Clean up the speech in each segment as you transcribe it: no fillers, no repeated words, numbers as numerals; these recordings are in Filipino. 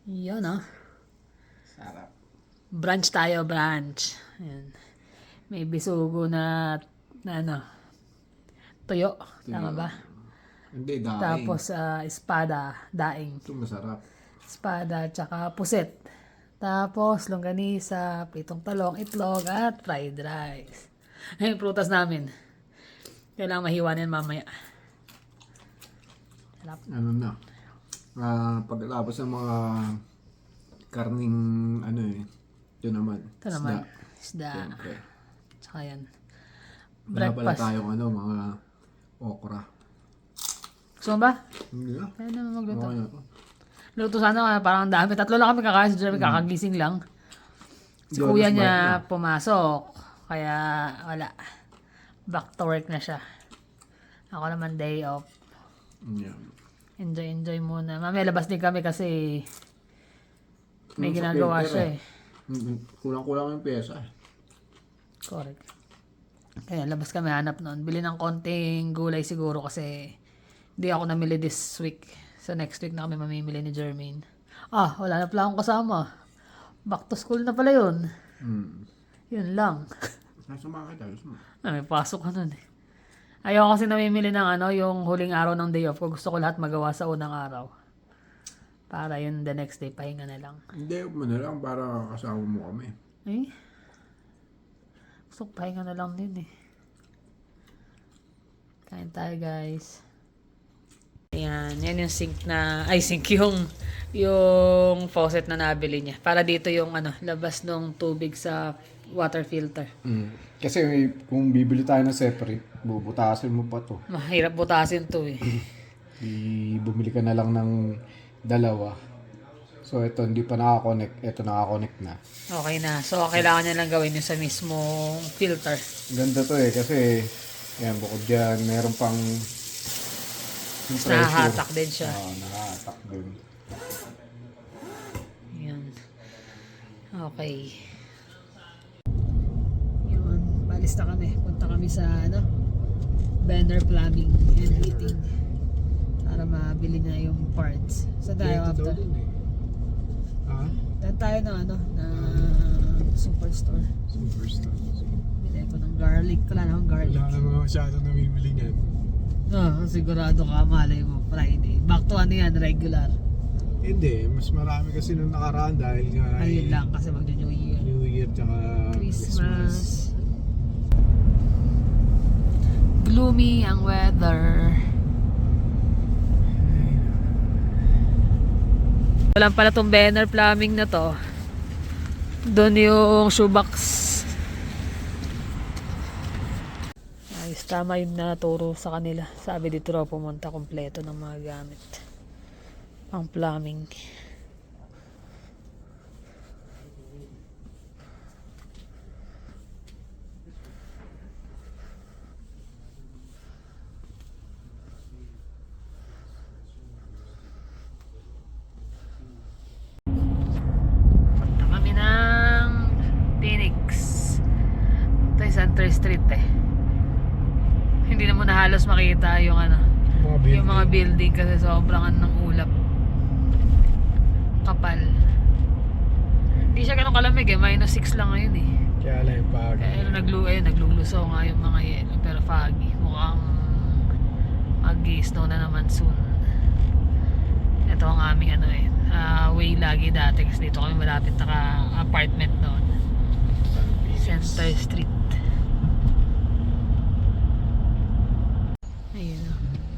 Yan ah. Sarap. Brunch tayo, brunch. Ayan. May bisugo na ano, tuyo. Tama ba? Hindi, daing. Tapos espada, daing. Ito masarap. Espada, tsaka puset. Tapos longganisa, pitong talong, itlog, at fried rice. Ayun, prutas namin. Kailangan mahiwanin mamaya. Sarap. Ano na. Pagkatapos ng mga karning ano ito naman. Ito naman. Isda. Siyempre. Tsaka yan. Wala pala Breakfast. tayong mga okra. Gusto mo ba? Hindi na. Kaya naman magluto. Okay na to. Luto sana, parang ang dami. Tatlo lang kami kakain. Si Jeremy kakagising lang. Si Jonas kuya bike niya na. pumasok. Kaya wala. Back to work na siya. Ako naman day off. Yeah. Enjoy muna. Mamaya labas din kami kasi may Sa ginagawa filter siya eh. Kulang-kulang yung pyesa. Correct. Kaya labas kami hanap noon. Bili ng konting gulay siguro kasi hindi ako namili this week. So next week na kami mamimili ni Jermaine. Wala na pala akong kasama. Back to school na pala yun. Yun lang. Nasa market tayo. May pasok ka nun eh. Ayoko kasi namimili ng yung huling araw ng day off ko. Gusto ko lahat magawa sa unang araw. Para yun the next day, pahinga na lang. Hindi, mo na lang para kasama mo kami. Eh? Gusto ko pahinga na lang din eh. Kain tayo guys. Ayan, yan yung sink yung faucet na nabili niya. Para dito yung labas ng tubig sa water filter. Kasi kung bibili tayo ng separate, bubutasin mo pa to. Mahirap butasin to eh. Bumili ka na lang ng dalawa. So ito hindi pa nakakonect. Ito nakakonect na. Okay na. So, kailangan niya lang gawin yung sa mismong filter. Ganda to kasi yan, bukod dyan, meron pang yung pressure. Nahahatak din siya. Nahahatak din. Yan. Okay. Yun. Balis na kami. Punta kami sa Banner Plumbing and Heating. Para mabili na yung parts. So tayo after. Dan tayo na superstore. Superstar. Bili ko ng garlic. Wala na akong garlic. Wala naman masyadong namimili niyan. Sigurado ka, malay mo, Friday. Back to regular. Hindi, mas marami kasi nung nakaraan dahil nga Ayun lang kasi mag-New Year. New Year tsaka Christmas. Gloomy ang weather. Walang pala tong Banner Plumbing na to. Doon yung shoebox. Ayos, tama yung naturo sa kanila. Sabi dito raw pumunta kompleto ng mga gamit. Pang plumbing. Punta kami ng Phoenix. Ito yung Center Street eh. Hindi na muna halos makita yung yung mga building kasi sobrang ng ulap. Kapal. Hindi siya ganun kalamig eh. -6 lang ngayon eh. Kaya lang yung pag Kaya naglulusaw nga yung mga yelo. Pero foggy. Mukhang mag-snow na naman soon. Ito ang aming way lagi dati kasi dito kami malapit na apartment noon. Center Street. Ayun.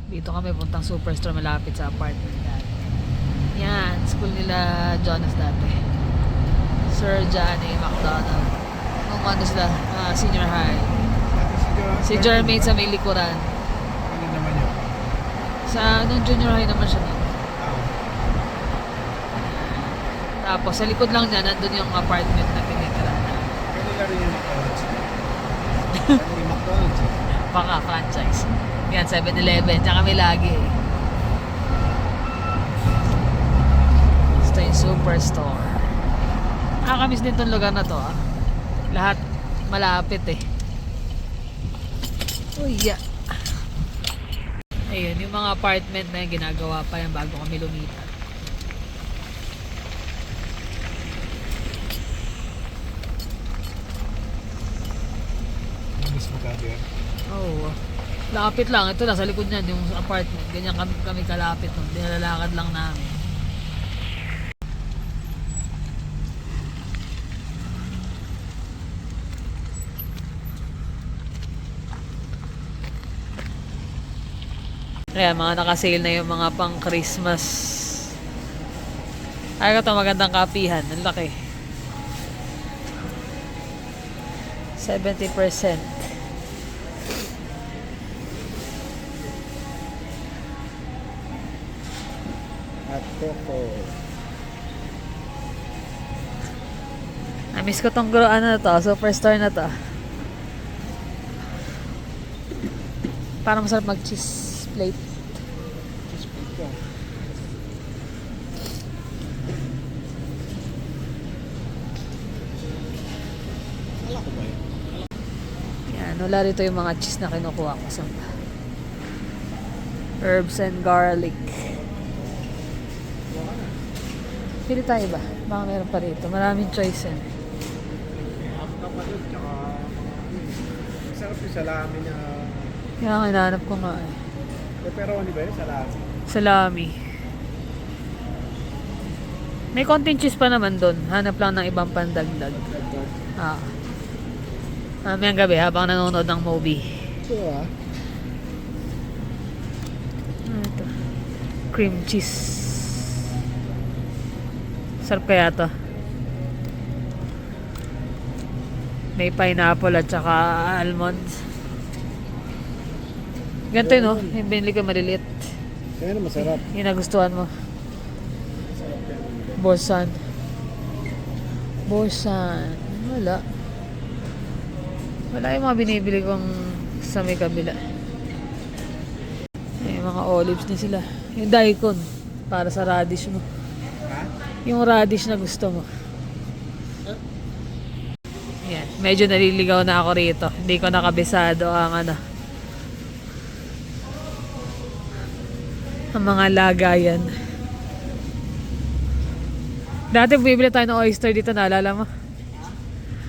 Dito kami puntang Superstore malapit sa apartment dati. Yan, school nila Jonas dati. Sir Johnny McDonald. Nung sila, senior high. Si Jermaine sa may likuran. Ano naman yun? Sa nung junior high naman siya nun. Tapos sa likod lang niya, nandun yung apartment na tinitirahan na. Kanila rin yung McDonald's. Kanila yung McDonald's. Baka franchise. Yan, 7-Eleven. Diyan kami lagi eh. Ito yung Superstore. Nakakamiss din tong lugar na to ah. Lahat malapit eh. Uy, yeah. Ayun, yung mga apartment na yung ginagawa pa yan bago kami lumipat. Grabe. Oo. Lapit lang. Ito nasa likod niyan, yung apartment. Ganyan kami kalapit nun. Dinalalakad lang namin. Kaya mga nakasale na yung mga pang Christmas. Ay, ito magandang kapihan. Ang laki. 70%. At Coco. Na-miss ko tong ano na to, superstar na to. Parang masarap mag-cheese plate. Wala ko ba yun? Yan, wala rito yung mga cheese na kinukuha ko sa herbs and garlic. Pili tayo ba? Baka meron pa rito. Maraming choice yan. Kapatid, tsaka sarap yung salami niya. Kaya ang hinahanap ko nga eh. Pepperoni ba yun? Salami. Salami. May konting cheese pa naman doon. Hanap lang ng ibang pandagdag. Ah. Mamayang gabi habang nanonood ng movie. Ito ah. Ano ito? Cream cheese. Sarap kaya to. May pineapple at saka almonds. Ganito yun, no? Yung binili ko maliliit. Kaya na masarap. Yung nagustuhan mo. Borsan. Borsan. Wala. Wala yung mga binibili kong sa may kabila. Yung mga olives na sila. Yung daikon. Para sa radish mo. Ha? Yung radish na gusto mo. Yan. Medyo naliligaw na ako rito. Hindi ko nakabisado ang ano. Ang mga lagayan. Dati bumibili tayo ng oyster dito, naalala mo?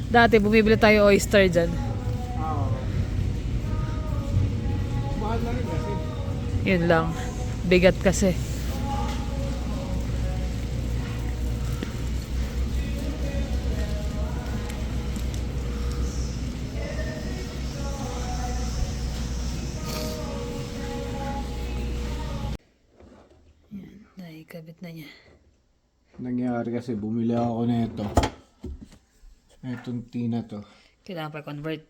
Dati bumibili tayo oyster dyan. Oo. Mahal na rin kasi. Yun lang. Bigat kasi. Yan. Naikabit na niya. Nangyari kasi bumili ako nito. Itong tina to. Kailangan pa convert.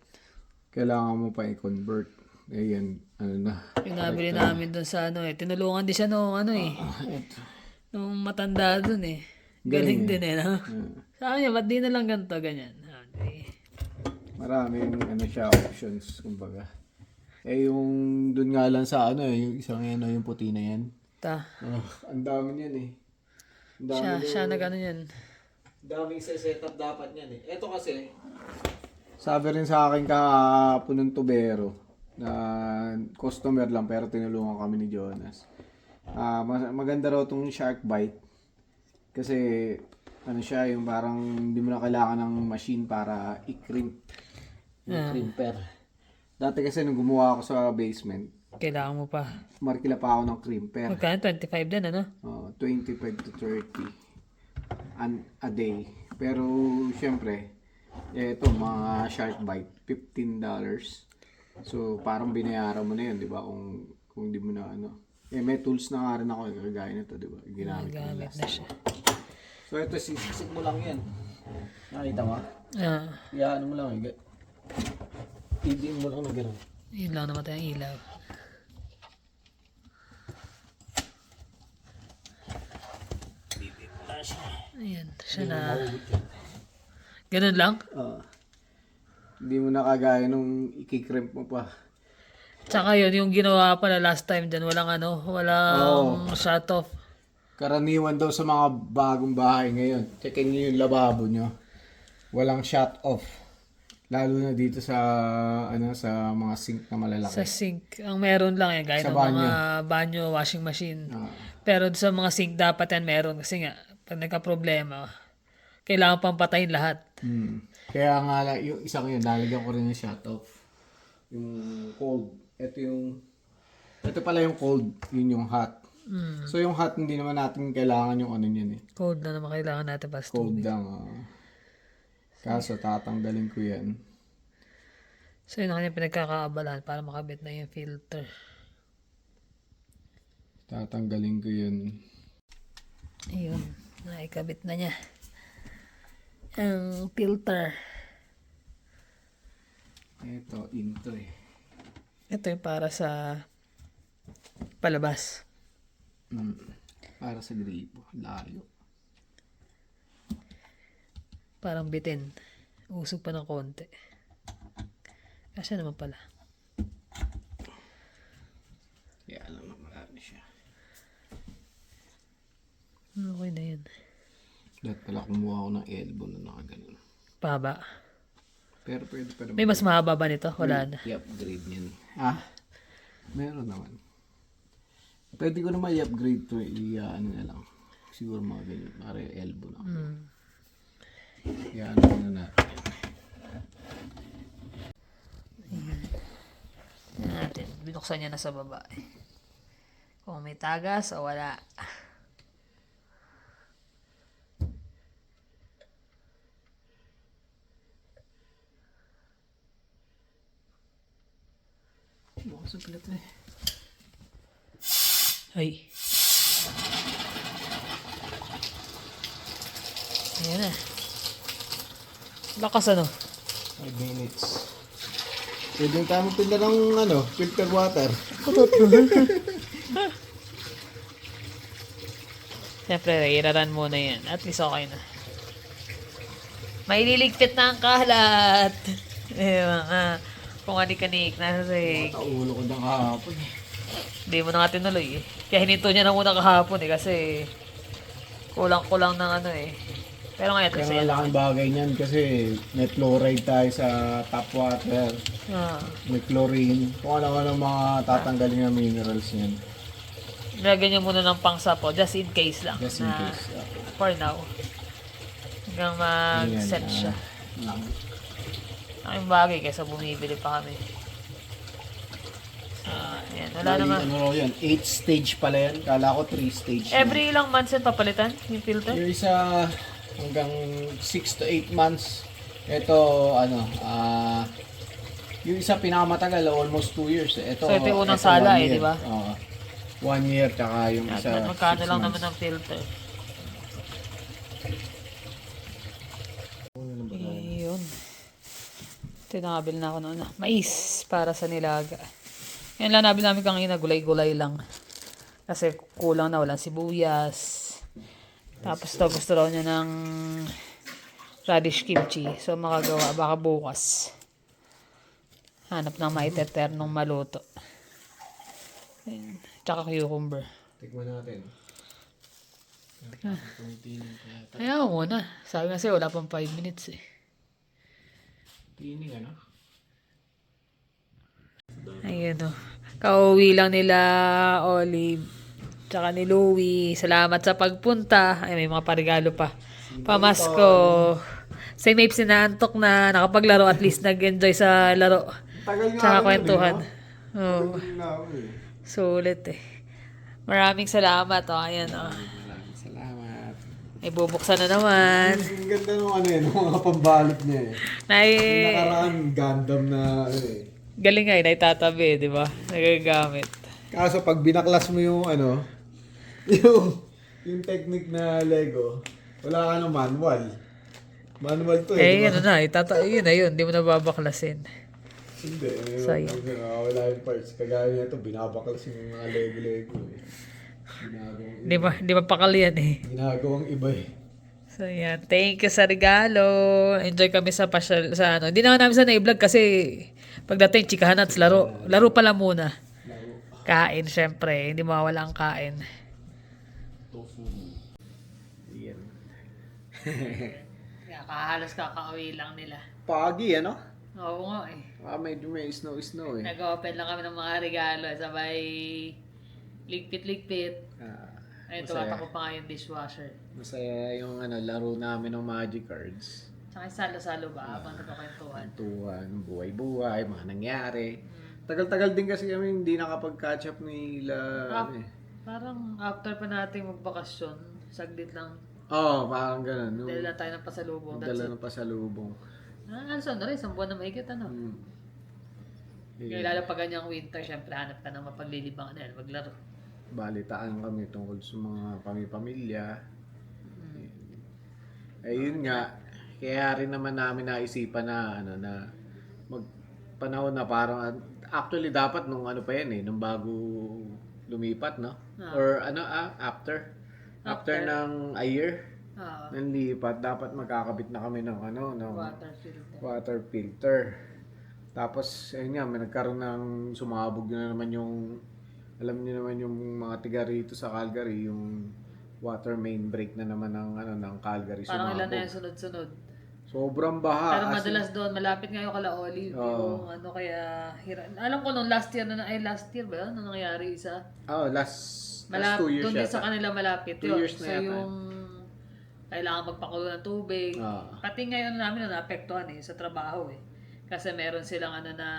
Kailangan mo pa i-convert. Ayan, ano na. Yung nabili namin dun sa ano eh. Tinulungan din siya nung ano eh. Ito. Nung matanda dun eh. Galing din eh. No? Sabi niya, ba't di na lang ganito, ganyan. Maraming ano siya, options, kumbaga. Eh yung dun nga lang sa ano yung isang yan, yung puti na yan. Ang dami niyan eh. Ang dami Siya nag-ano yan. daming setup dapat niyan eh. Ito kasi, sabi rin sa akin kahapon ng tubero na customer lang pero tinulungan kami ni Jonas. Maganda raw tong shark bite kasi ano siya yung parang hindi mo na kailangan ng machine para i-crimp yung crimper. Dati kasi nung gumawa ako sa basement, Kailangan mo pa. markila pa ako ng crimper. Magkano? 25 din, ano? 25 to 30 a day. Pero syempre, ito mga shark bite, $15. So parang binayaran mo na yun, di ba? Kung di mo na ano. May tools na nga rin ako, kagaya nito, di ba? Ginamit ko na Gamit last na time. siya. So ito, sisisig mo lang yan. Nakita mo? Ano mo lang, idiin mo lang na gano'n. Yun lang naman tayong ilaw. Ayan, siya na. Ganun lang? Hindi mo na kagaya nung ikikrimp mo pa. Tsaka yun, yung ginawa pala last time dyan, walang shut off. Karaniwan daw sa mga bagong bahay ngayon. Checkin nyo yung lababo nyo. Walang shut off. Lalo na dito sa sa mga sink na malalaki. Sa sink, ang meron lang yan, gaya Sa ng mga banyo, washing machine. Pero sa mga sink dapat yan meron kasi nga, pag nagka-problema, kailangan pang patayin lahat. Kaya nga yung isang yun, lalagyan ko rin ng shut off. Yung cold. Ito pala yung cold. Yun yung hot. So yung hot, hindi naman natin kailangan yung ano yun eh. Cold na naman kailangan natin basta Cold tubig. lang. Kaso tatanggalin ko yan. So yun ang kanyang pinagkakaabalan para makabit na yung filter. Tatanggalin ko yun. Ayun, naikabit na niya. Ang filter. Ito, into eh. Ito yung para sa palabas. Para sa gripo. Layo. Parang bitin. Usog pa ng konti. Kasi naman pala. Kaya alam mo, marami siya. Okay na yun. Dapat pala kumuha ko ng elbow na nakaganon. Paba. Pero pwede pa naman. May mas mahaba ba nito? Wala na. I-upgrade niyan. Meron naman. Pwede ko naman i-upgrade to. Ano na lang. Siguro mga ganyan. Para yung elbow na. Ano na natin. Yan natin. Binuksan niya na sa baba. Kung may tagas o wala. Bukas ang pala ito eh. Ay. Ayan na. Lakas ano? 5 minutes. Pwede tayo magpinda ng filter water. Siyempre, iraran muna yan. At least okay na. May liligpit na ang kalat. Kung anik-anik, nasa sahig. Ulo ko ng kahapon. Hindi mo na nga tinuloy eh. Kaya hininto niya na muna kahapon eh. Kasi kulang-kulang ng ano eh. Pero ngayon, Pero kasi malaking bagay niyan kasi may fluoride tayo sa tap water. May chlorine. Kung ano-ano mga tatanggalin ng minerals niyan. Lagyan niya muna ng pangsapo. Just in case lang. Just in na case. For now. Hanggang mag-set siya. Ang bagay kaysa bumibili pa kami. Yan. Wala naman. Ano yan? 8 stage pala yan. Kala ko 3 stage. Every ilang months yan papalitan? Yung filter? Yung isa hanggang 6 to 8 months. Ito, yung isa pinakamatagal, almost 2 years. Ito, So, ito yung unang sala 1 year. di ba? Oo. 1 year, tsaka yung At isa, magkano 6 lang months. naman ang filter? Ayun. Tinakabil na ako noon. Mais para sa nilaga. Yan lang nabil namin kanina, gulay-gulay lang. Kasi kulang na, walang sibuyas. Tapos to, gusto raw niya ng radish kimchi. So makagawa, baka bukas. Hanap ng maiterternong maluto. Ayan. Tsaka cucumber. Tikman natin. Ayaw muna. Sabi kasi wala pang 5 minutes eh. Tining Ayun o. Kauwi lang nila Olive. Tsaka ni Louie. Salamat sa pagpunta. Ay, may mga parigalo pa. Pamasko. Si Mapes inaantok na nakapaglaro. At least nag-enjoy sa laro. Tagal nga Tsaka ako kwentuhan. yun, Oo. Tagal na ako eh. Sulit eh. Maraming salamat. O, ayan o. Maraming salamat. Ay, bubuksan na naman. Ang ganda nung yung mga pambalot niya eh. Yung nakaraan, Gundam na Galing nga eh. Naitatabi, di ba? Nagagamit. Kaso pag binaklas mo yung yung technique na Lego, wala ka ng manual. Manual to Eh, di ba? ano na. Yun na yun. Hindi mo na babaklasin. Hindi. Sayang. Wala yung parts. Kagaya nito, binabaklas yung mga Lego eh. Hindi ba pakal yan eh. Ginagawang iba eh. So, yan. Thank you sa regalo. Enjoy kami sa pasyal, sa ano. Hindi naman namin sa na-vlog kasi pagdating, chikahan at laro. Laro pala muna. Kain, syempre. Hindi mawawala ang kain. Tofu. Yan. Kaya halos kakauwi lang nila. Pagi, ano? Oo nga eh. Medyo may snow eh. Nag-open lang kami ng mga regalo. Sabay ligpit-ligpit. Ayun, Masaya. tumatakbo pa nga yung dishwasher. Masaya yung laro namin ng Magic Cards. Tsaka Nakisalo-salo ba habang nagkakwentuhan? Kwentuhan, buhay-buhay, mga nangyari. Tagal-tagal din kasi kami hindi nakapag-catch up nila. Ah, parang after pa natin magbakasyon, saglit lang. Oo, parang ganun. Dahil lang tayo ng pasalubong. That's Dala it. ng pasalubong. Ano na rin, isang buwan na mahigit ano. Hmm. Kaya lalo pag ganyang winter, syempre hanap ka ng mapaglilibang dahil maglaro. Balitaan kami tungkol sa mga pamilya. Ayun nga, kaya rin naman namin naisipan na ano na magpanahon na parang actually dapat nung ano pa yan nung bago lumipat no? Or ano after ng a year ng lipat dapat magkakabit na kami ng ng Water filter. water filter. Tapos ayun nga, may nagkaroon ng sumabog na naman yung alam niyo naman yung mga tiga rito sa Calgary, yung water main break na naman ng Calgary Parang ilan na sumabog. yung sunod-sunod. Sobrang baha. Pero madalas doon, malapit nga yung kala Olive. Yung ano kaya, alam ko nung last year last year ba yun? Nung nangyari isa? Last 2 years Doon din yata. sa kanila malapit 2 yun. years na So yata. yung kailangan magpakulo ng tubig. Pati ngayon namin naapektuhan sa trabaho Kasi meron silang na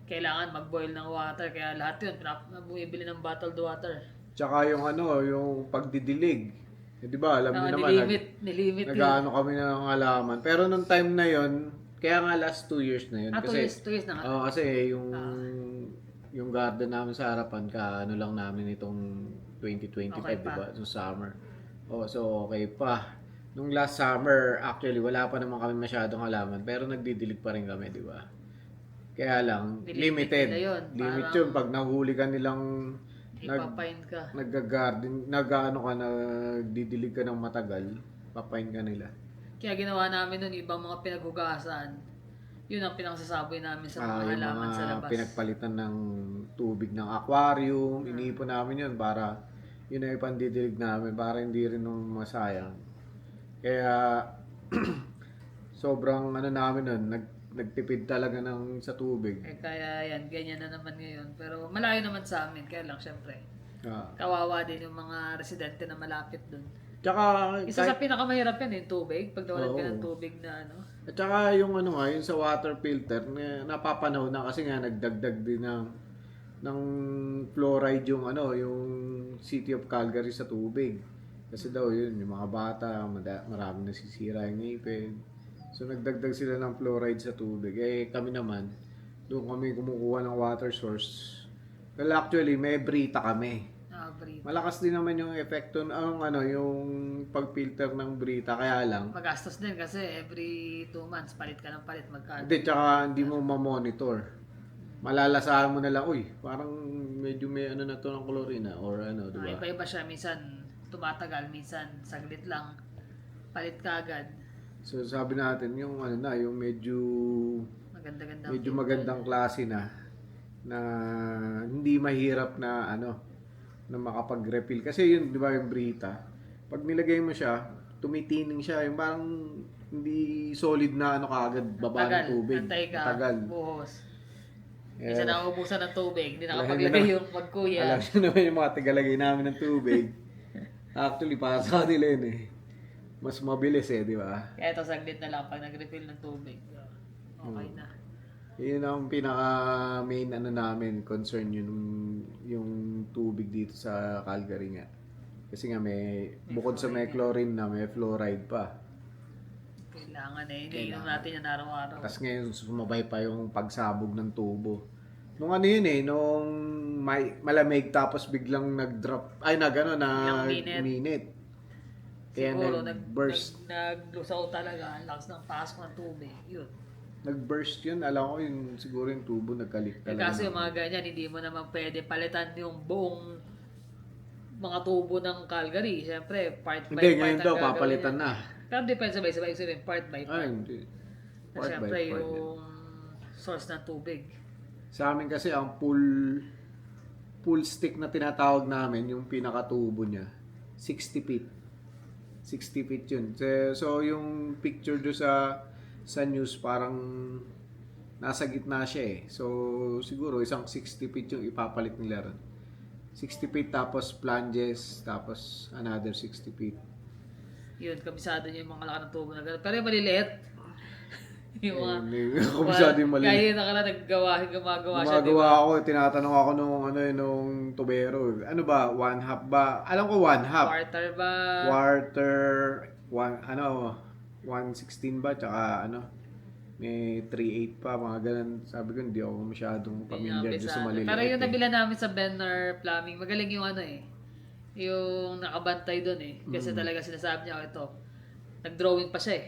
kailangan mag-boil ng water. Kaya lahat yun, bumibili ng bottled water. Tsaka yung yung pagdidilig. Di ba, alam niyo naman, Nilimit yun. nag-ano kami ng halaman. Pero nung time na yon, kaya nga last 2 years na yun. 2 years na nga. Kasi yung garden namin sa harapan, ano lang namin itong 2025, Okay di pa. ba? So summer. So okay pa. Nung last summer, actually, wala pa naman kami masyadong halaman. Pero nagdidilig pa rin kami, di ba? Kaya lang, limited. nila yun. Limit Parang yun. Pag nahuli ka nilang ipapain ka. nag-garden, nagdidilig ka ng matagal, papain ka nila. Kaya ginawa namin nun ibang mga pinaghugasan. Yun ang pinangsasaboy namin sa mga Yung halaman mga sa labas. pinagpalitan ng tubig ng aquarium, iniipon namin yun para yun ay pandidilig namin para hindi rin masayang. Kaya sobrang namin nun, nagtipid talaga sa tubig. Kaya yan, ganyan na naman ngayon. Pero malayo naman sa amin. Kaya lang, syempre, Ah. kawawa din yung mga residente na malapit dun. Tsaka, Isa sa pinakamahirap yan yung tubig. Pag nawalan ka Oo. ng tubig na at saka yung yung sa water filter, napapanahon na kasi nga nagdagdag din ng fluoride yung City of Calgary sa tubig. Kasi daw yun, yung mga bata, maraming nasisira yung ngipin. So nagdagdag sila ng fluoride sa tubig. Kami naman, doon kami kumukuha ng water source. Well, actually, may brita kami. breed. Malakas din naman yung epekto yung pag-filter ng brita, kaya lang. Magastos din kasi every 2 months palit ka ng palit magkano. Hindi, tsaka hindi mo ma-monitor. Malalasahan mo na lang, uy, parang medyo may na to ng klorina or di ba? Iba-iba siya. Minsan tumatagal, minsan saglit lang. Palit ka agad. So sabi natin, yung yung medyo Maganda-ganda. magandang klase na hindi mahirap na na makapag-refill. Kasi yun, di ba, yung Brita, pag nilagay mo siya, tumitining siya, yung parang hindi solid na kaagad baba ng tubig. Antay ka. Tagal. Buhos. Eh, Minsan nauubusan ng tubig, hindi Alam nakapaglagay niyo yung magkuya. Alam nyo naman yung mga tigalagay namin ng tubig. Actually, para sa kanila yun mas mabilis di ba? Kaya ito saglit na lang pag nag-refill ng tubig. Okay na. Yun ang pinaka main namin concern yung tubig dito sa Calgary nga. Kasi nga bukod sa may chlorine na, may fluoride pa. Kailangan iniinom natin yan araw-araw. Tapos ngayon sumabay pa yung pagsabog ng tubo. Nung nung malamig tapos biglang nag-drop, minute. Kaya Siguro nag-burst. naglusaw talaga, ang lakas ng pasok ng tubig. Yun. Nag-burst yun, alam ko yun, siguro yung tubo nagkalik talaga. Kasi yung mga ganyan, hindi mo naman pwede palitan yung buong mga tubo ng Calgary. Siyempre, part by part. Hindi, ngayon ang daw, gagawin papalitan yan. na. Pero depende sabay-sabay sabihin, part by part. Ay, hindi. Na siyempre, yung source ng tubig. Sa amin kasi, ang pool stick na tinatawag namin, yung pinakatubo niya, 60 feet. 60 feet yun. So, yung picture do sa news, parang nasa gitna siya So, siguro, isang 60 feet yung ipapalit nila ron. 60 feet, tapos plunges, tapos another 60 feet. Yun, kabisado niya yung mga laki ng tubo na gano'n. Pero yung maliliit, yung mga, Kabisado yung mali. kaya yun nakala gumagawa siya, di Gumagawa ba? ako, tinatanong ako nung nung tubero. Ano ba? One half ba? Alam ko one half. Quarter ba? Quarter, 1/16 ba? Tsaka may 3/8 pa, mga ganun. Sabi ko, hindi ako masyadong Hindi familiar niya doon sa kabisado. maliliit. Pero yung eh. nabila namin sa Benner Plumbing, magaling yung yung nakabantay doon eh. Kasi talaga sinasabi niya, ito, nag-drawing pa siya eh.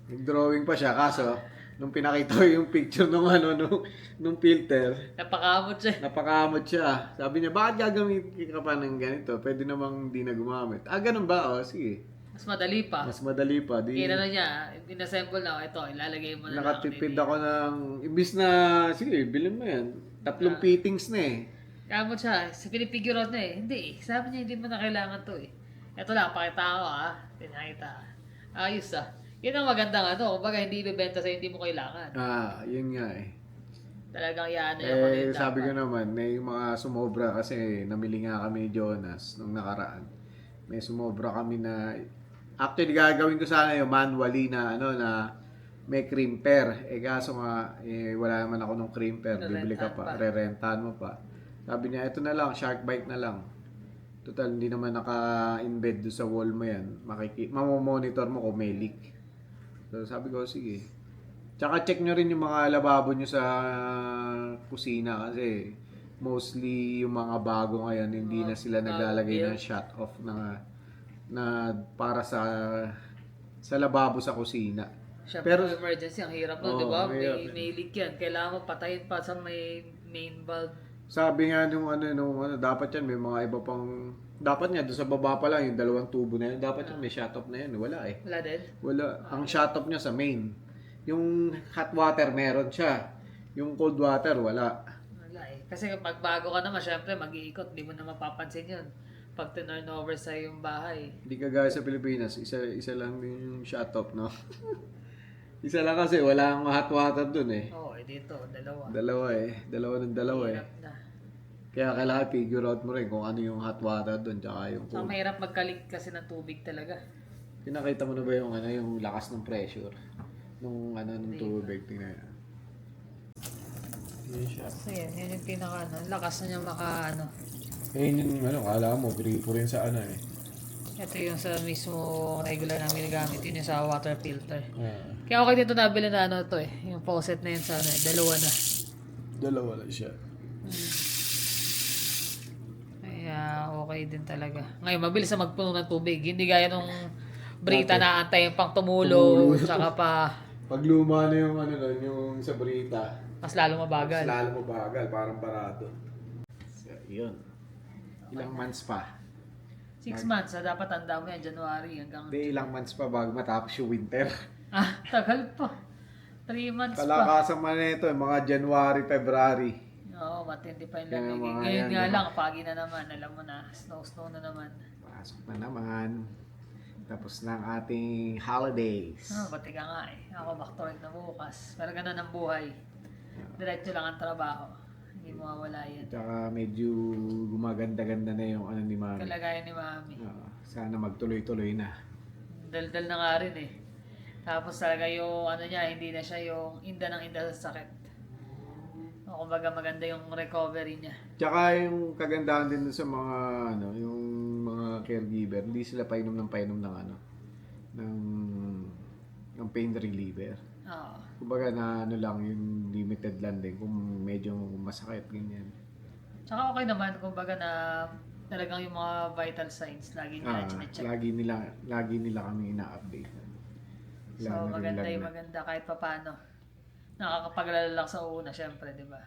Nag-drawing pa siya, kaso, nung pinakita ko yung picture nung filter, Napakamot siya. napakamot siya. Sabi niya, bakit gagamitin ka pa ng ganito? Pwede namang hindi na gumamit. Ganun ba? O, sige. Mas madali pa. Mas madali pa. Di, Kaya na niya, inassemble na, ito, ilalagay mo na lang. nakatipid ako ng, imbis na, sige, bilhin mo yan. 3 fittings na eh. Kamot siya, pinifigure out na eh. Hindi eh, sabi niya hindi mo na kailangan to eh. Ito lang, pakita ko pinakita. Ayos Yun ang magandang kumbaga hindi ibebenta sa'yo, hindi mo kailangan. Yun nga eh. Talagang yan yung Sabi ko naman, may mga sumobra kasi namili nga kami ni Jonas nung nakaraan. May sumobra kami na, actually gagawin ko sana yung manually na na may crimper. Kaso nga, wala naman ako ng crimper. Bibili ka pa, re-rentahan mo pa. Sabi niya, ito na lang, shark bite na lang. Total, hindi naman naka-embed doon sa wall mo yan. Mamomonitor mo kung may leak. So sabi ko, sige. Tsaka check nyo rin yung mga lababo nyo sa kusina kasi mostly yung mga bago ngayon, hindi na sila naglalagay ng shut off na para sa lababo sa kusina. Siyempre, Pero emergency, ang hirap nun, di ba? May leak yan. Kailangan mo patayin pa sa may main valve. sabi nga nung dapat yan may mga iba pang dapat nga doon sa baba pa lang yung 2 tubo na yun, dapat yan may shut off na yan. Wala eh. Wala din? Wala. Ang shut off niya sa main. Yung hot water meron siya. Yung cold water wala. Wala eh. Kasi pag bago ka naman, syempre mag-iikot, di mo na mapapansin yun. Pag turn over sa yung bahay. Hindi kagaya sa Pilipinas, isa lang yung shut off, no? Isa lang kasi wala ang hot water dun eh. Oo, dito, dalawa. Dalawa ng dalawa eh. Hirap na. Kaya kailangan figure out mo rin kung ano yung hot water dun tsaka yung Saka cold. mahirap magkalik kasi ng tubig talaga. Pinakita mo na ba yung yung lakas ng pressure ng tubig? Tingnan mo. Yun siya. So yan, yun yung pinaka lakas na niya Yun yung kala mo, gripo rin sa Ito yung sa mismo regular namin ginagamit, yun yung sa water filter. Kaya okay dito nabili na yung faucet na yun sa dalawa na. Dalawa lang siya. Kaya okay din talaga. Ngayon, mabilis na magpuno ng tubig. Hindi gaya nung Brita na antay pang tumulo, tsaka pa Pag luma na yung yung sa Brita, mas lalo mabagal. mas lalo mabagal, parang barado. So, yun. Ilang months pa? 6 months, dapat tanda mo yan, January hanggang... Hindi, ilang months pa bago matapos yung winter. Tagal pa. 3 months pa. Kalakasan man ito, mga January, February. Oo, matindi pa yung Kaya lamig. mga Ngayon yan, nga diba? lang, pagi na naman. Alam mo na, snow na naman. Pasok na naman. Tapos na ang ating holidays. Pati ka nga eh. Ako back to work na bukas. Pero ganun ang buhay. Diretso lang ang trabaho. Hindi mawawala yan. Tsaka medyo gumaganda-ganda na yung ni Mami. Kalagayan ni Mami. Sana magtuloy-tuloy na. Daldal na nga rin eh. Tapos talaga yung niya, hindi na siya yung inda ng inda sa sakit. O kumbaga maganda yung recovery niya. Tsaka yung kagandahan din dun sa mga yung mga caregiver, hindi sila painom ng ng pain reliever. Oo. Kumbaga na lang yung limited lang din kung medyo masakit ganyan. Tsaka okay naman, kumbaga na talagang yung mga vital signs lagi nila chinecheck. Lagi nila kami ina-update. So maganda kahit papaano. Nakakapaglala lang sa una, syempre, di ba?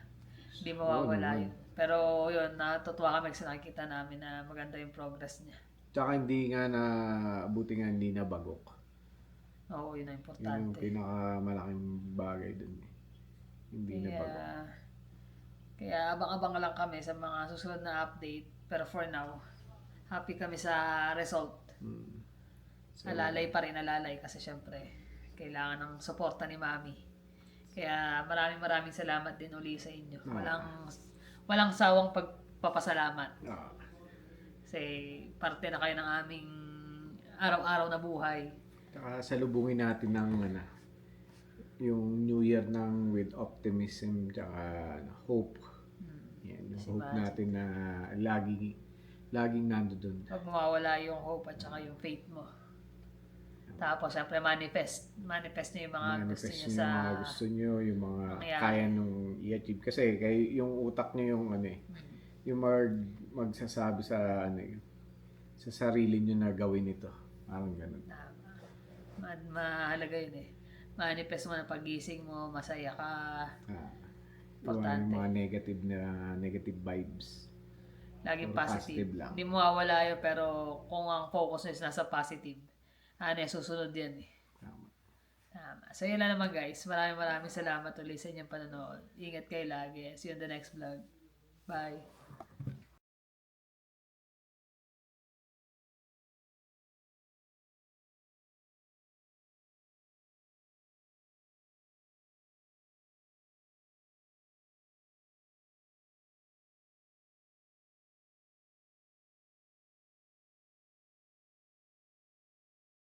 Hindi mawawala yun. Pero yun, natutuwa kami kasi nakikita namin na maganda yung progress niya. Tsaka buti nga hindi na bagok. Oo, yun ang Yun importante. yung pinakamalaking bagay dun eh. Hindi na bagok. Kaya abang-abang lang kami sa mga susunod na update. Pero for now, happy kami sa result. Alalay pa rin, kasi syempre, kailangan ng suporta ni Mami. Kaya maraming salamat din uli sa inyo. Walang sawang pagpapasalamat. Kasi parte na kayo ng aming araw-araw na buhay. Saka salubungin natin ng yung New Year ng with optimism tsaka hope. Yan, yung Si hope Magic. natin na laging nandoon. Huwag mawawala yung hope at saka yung faith mo. Tapos, syempre, manifest nyo yung mga gusto Manifest nyo nyo sa... yung mga gusto nyo, yung mga mangyayari. kaya nung i-achieve. Kasi yung utak nyo yung yung magsasabi sa sa sarili nyo na gawin ito. Parang ganun. Tama. Mahalaga yun eh. Manifest mo na pagising mo, masaya ka. Yung mga negative vibes. Laging Puro positive. positive lang. Hindi mo mawawala yun, pero kung ang focus nyo is nasa positive, susunod yan eh. Tama. Tama. So yun lang naman guys. Maraming salamat ulit sa inyong panonood. Ingat kayo lagi. See you in the next vlog. Bye.